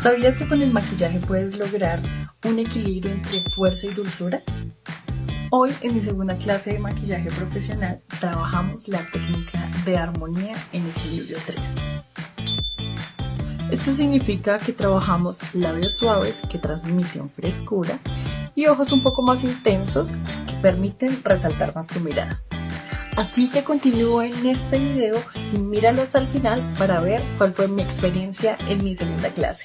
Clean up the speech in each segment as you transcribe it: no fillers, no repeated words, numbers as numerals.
¿Sabías que con el maquillaje puedes lograr un equilibrio entre fuerza y dulzura? Hoy, en mi segunda clase de maquillaje profesional, trabajamos la técnica de armonía en equilibrio 3. Esto significa que trabajamos labios suaves que transmiten frescura y ojos un poco más intensos que permiten resaltar más tu mirada. Así que continúa en este video y míralo hasta el final para ver cuál fue mi experiencia en mi segunda clase.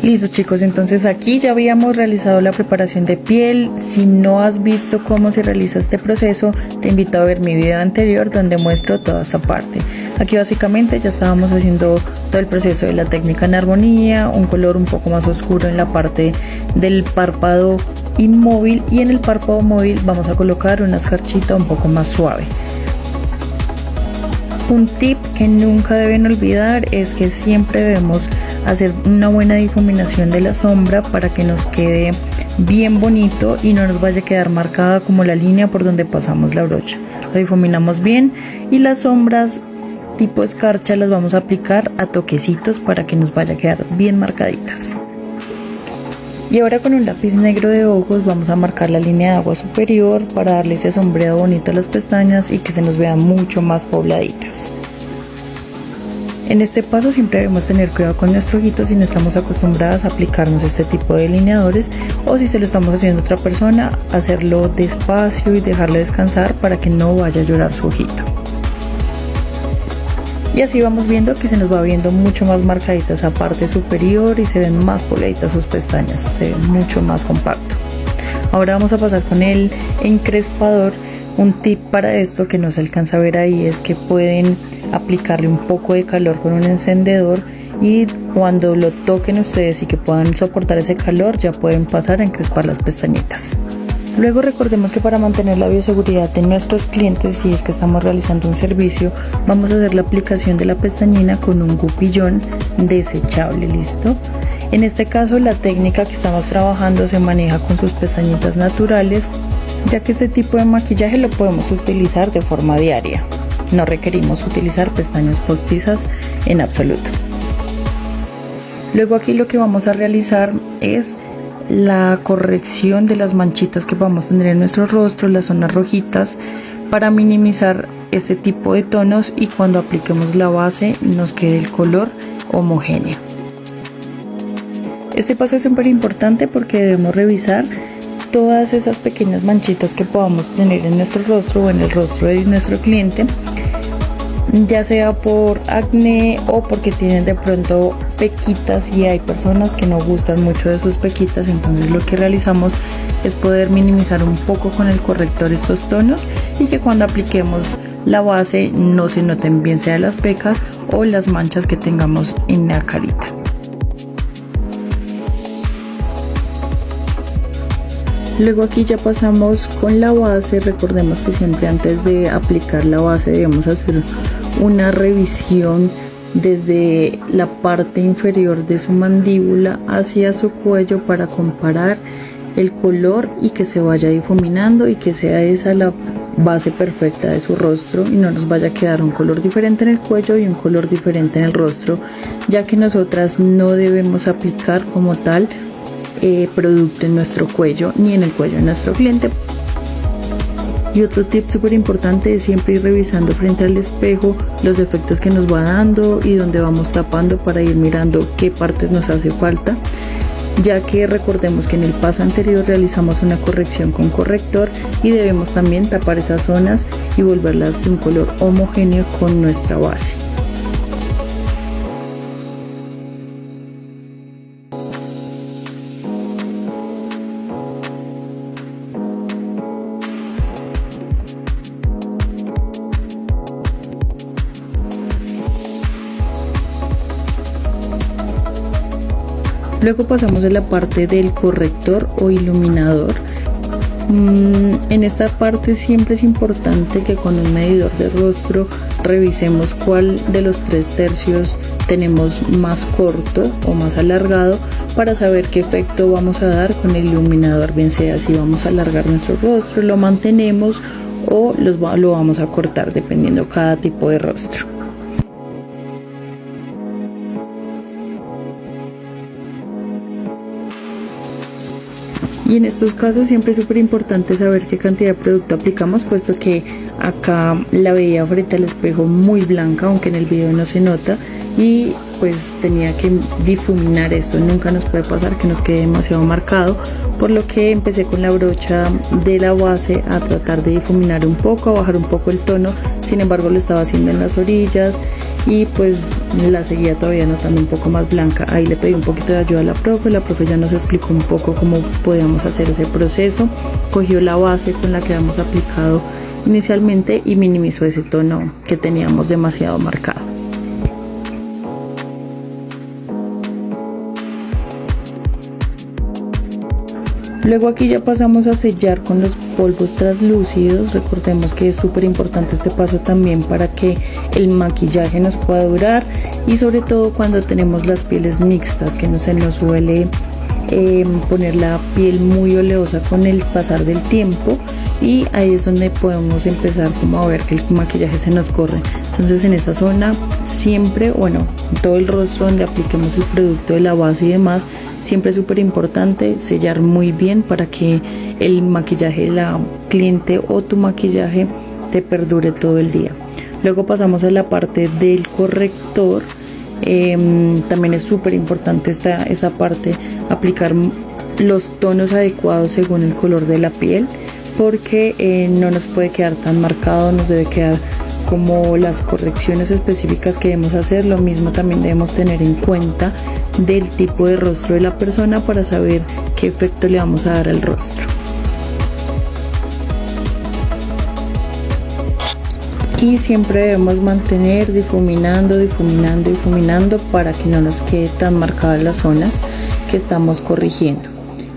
Listo chicos, entonces aquí ya habíamos realizado la preparación de piel. Si no has visto cómo se realiza este proceso, te invito a ver mi video anterior donde muestro toda esta parte. Aquí básicamente ya estábamos haciendo todo el proceso de la técnica en armonía, un color un poco más oscuro en la parte del párpado inmóvil, y en el párpado móvil vamos a colocar una escarchita un poco más suave. Un tip que nunca deben olvidar es que siempre debemos hacer una buena difuminación de la sombra para que nos quede bien bonito y no nos vaya a quedar marcada como la línea por donde pasamos la brocha. Lo difuminamos bien y las sombras tipo escarcha las vamos a aplicar a toquecitos para que nos vaya a quedar bien marcaditas. Y ahora con un lápiz negro de ojos vamos a marcar la línea de agua superior para darle ese sombreado bonito a las pestañas y que se nos vean mucho más pobladitas. En este paso siempre debemos tener cuidado con nuestro ojito si no estamos acostumbradas a aplicarnos este tipo de delineadores, o si se lo estamos haciendo a otra persona, hacerlo despacio y dejarlo descansar para que no vaya a llorar su ojito. Y así vamos viendo que se nos va viendo mucho más marcadita esa parte superior y se ven más pobladitas sus pestañas, se ve mucho más compacto. Ahora vamos a pasar con el encrespador. Un tip para esto que no se alcanza a ver ahí es que pueden aplicarle un poco de calor con un encendedor, y cuando lo toquen ustedes y que puedan soportar ese calor ya pueden pasar a encrespar las pestañitas. Luego recordemos que para mantener la bioseguridad de nuestros clientes, si es que estamos realizando un servicio, vamos a hacer la aplicación de la pestañina con un gupillón desechable. ¿Listo? En este caso la técnica que estamos trabajando se maneja con sus pestañitas naturales, ya que este tipo de maquillaje lo podemos utilizar de forma diaria. No requerimos utilizar pestañas postizas en absoluto. Luego aquí lo que vamos a realizar es la corrección de las manchitas que vamos a tener en nuestro rostro, las zonas rojitas, para minimizar este tipo de tonos y cuando apliquemos la base nos quede el color homogéneo. Este paso es súper importante porque debemos revisar todas esas pequeñas manchitas que podamos tener en nuestro rostro o en el rostro de nuestro cliente, ya sea por acné o porque tienen de pronto pequitas, y hay personas que no gustan mucho de sus pequitas. Entonces lo que realizamos es poder minimizar un poco con el corrector estos tonos y que cuando apliquemos la base no se noten bien sea las pecas o las manchas que tengamos en la carita. Luego aquí ya pasamos con la base. Recordemos que siempre antes de aplicar la base debemos hacer una revisión desde la parte inferior de su mandíbula hacia su cuello para comparar el color y que se vaya difuminando y que sea esa la base perfecta de su rostro y no nos vaya a quedar un color diferente en el cuello y un color diferente en el rostro, ya que nosotras no debemos aplicar como tal producto en nuestro cuello ni en el cuello de nuestro cliente. Y otro tip súper importante es siempre ir revisando frente al espejo los efectos que nos va dando y donde vamos tapando para ir mirando qué partes nos hace falta, ya que recordemos que en el paso anterior realizamos una corrección con corrector y debemos también tapar esas zonas y volverlas de un color homogéneo con nuestra base. Luego pasamos a la parte del corrector o iluminador. En esta parte siempre es importante que con un medidor de rostro revisemos cuál de los 3/3 tenemos más corto o más alargado para saber qué efecto vamos a dar con el iluminador, bien sea si vamos a alargar nuestro rostro, lo mantenemos o lo vamos a cortar dependiendo cada tipo de rostro. Y en estos casos siempre es súper importante saber qué cantidad de producto aplicamos, puesto que acá la veía frente al espejo muy blanca, aunque en el video no se nota, y pues tenía que difuminar esto. Nunca nos puede pasar que nos quede demasiado marcado, por lo que empecé con la brocha de la base a tratar de difuminar un poco, a bajar un poco el tono. Sin embargo, lo estaba haciendo en las orillas y pues la seguía todavía notando un poco más blanca. Ahí le pedí un poquito de ayuda a la profe ya nos explicó un poco cómo podíamos hacer ese proceso. Cogió la base con la que habíamos aplicado inicialmente y minimizó ese tono que teníamos demasiado marcado. Luego aquí ya pasamos a sellar con los polvos translúcidos. Recordemos que es súper importante este paso también para que el maquillaje nos pueda durar, y sobre todo cuando tenemos las pieles mixtas, que no se nos suele poner la piel muy oleosa con el pasar del tiempo, y ahí es donde podemos empezar como a ver que el maquillaje se nos corre. Entonces en esa zona siempre, bueno, en todo el rostro donde apliquemos el producto de la base y demás, siempre es súper importante sellar muy bien para que el maquillaje de la cliente o tu maquillaje te perdure todo el día. Luego pasamos a la parte del corrector. También es súper importante esa parte, aplicar los tonos adecuados según el color de la piel, porque no nos puede quedar tan marcado, nos debe quedar como las correcciones específicas que debemos hacer. Lo mismo también debemos tener en cuenta del tipo de rostro de la persona para saber qué efecto le vamos a dar al rostro. Y siempre debemos mantener difuminando para que no nos quede tan marcadas las zonas que estamos corrigiendo.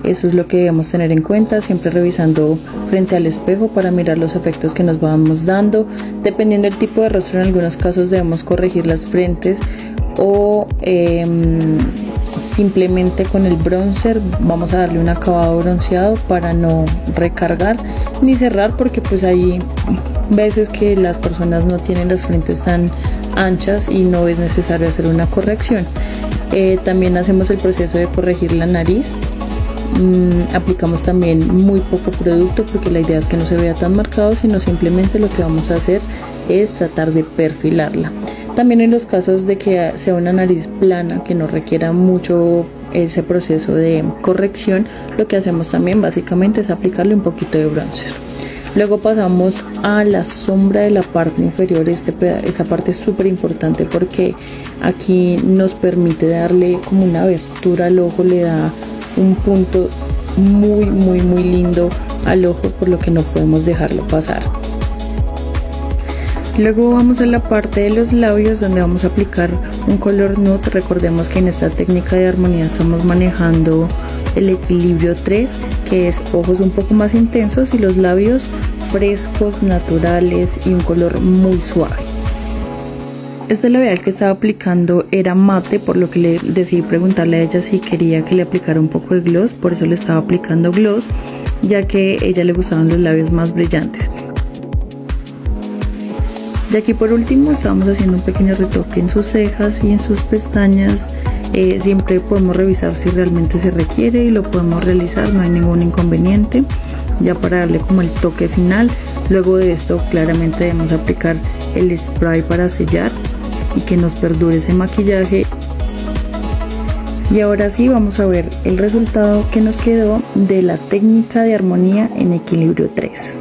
Eso es lo que debemos tener en cuenta, siempre revisando frente al espejo para mirar los efectos que nos vamos dando. Dependiendo del tipo de rostro, en algunos casos debemos corregir las frentes o simplemente con el bronzer vamos a darle un acabado bronceado para no recargar ni cerrar, porque pues hay veces que las personas no tienen las frentes tan anchas y no es necesario hacer una corrección. También hacemos el proceso de corregir la nariz. Aplicamos también muy poco producto porque la idea es que no se vea tan marcado, sino simplemente lo que vamos a hacer es tratar de perfilarla. También en los casos de que sea una nariz plana, que no requiera mucho ese proceso de corrección, lo que hacemos también básicamente es aplicarle un poquito de bronzer. Luego pasamos a la sombra de la parte inferior. Esta parte es súper importante porque aquí nos permite darle como una abertura al ojo, le da un punto muy lindo al ojo, por lo que no podemos dejarlo pasar. Luego vamos a la parte de los labios, donde vamos a aplicar un color nude. Recordemos que en esta técnica de armonía estamos manejando el equilibrio 3, que es ojos un poco más intensos y los labios frescos, naturales y un color muy suave. Este labial que estaba aplicando era mate, por lo que le decidí preguntarle a ella si quería que le aplicara un poco de gloss. Por eso le estaba aplicando gloss, ya que a ella le gustaban los labios más brillantes. Y aquí por último estábamos haciendo un pequeño retoque en sus cejas y en sus pestañas. Siempre podemos revisar si realmente se requiere y lo podemos realizar, no hay ningún inconveniente, ya para darle como el toque final. Luego de esto claramente debemos aplicar el spray para sellar y que nos perdure ese maquillaje. Y ahora sí vamos a ver el resultado que nos quedó de la técnica de armonía en equilibrio 3.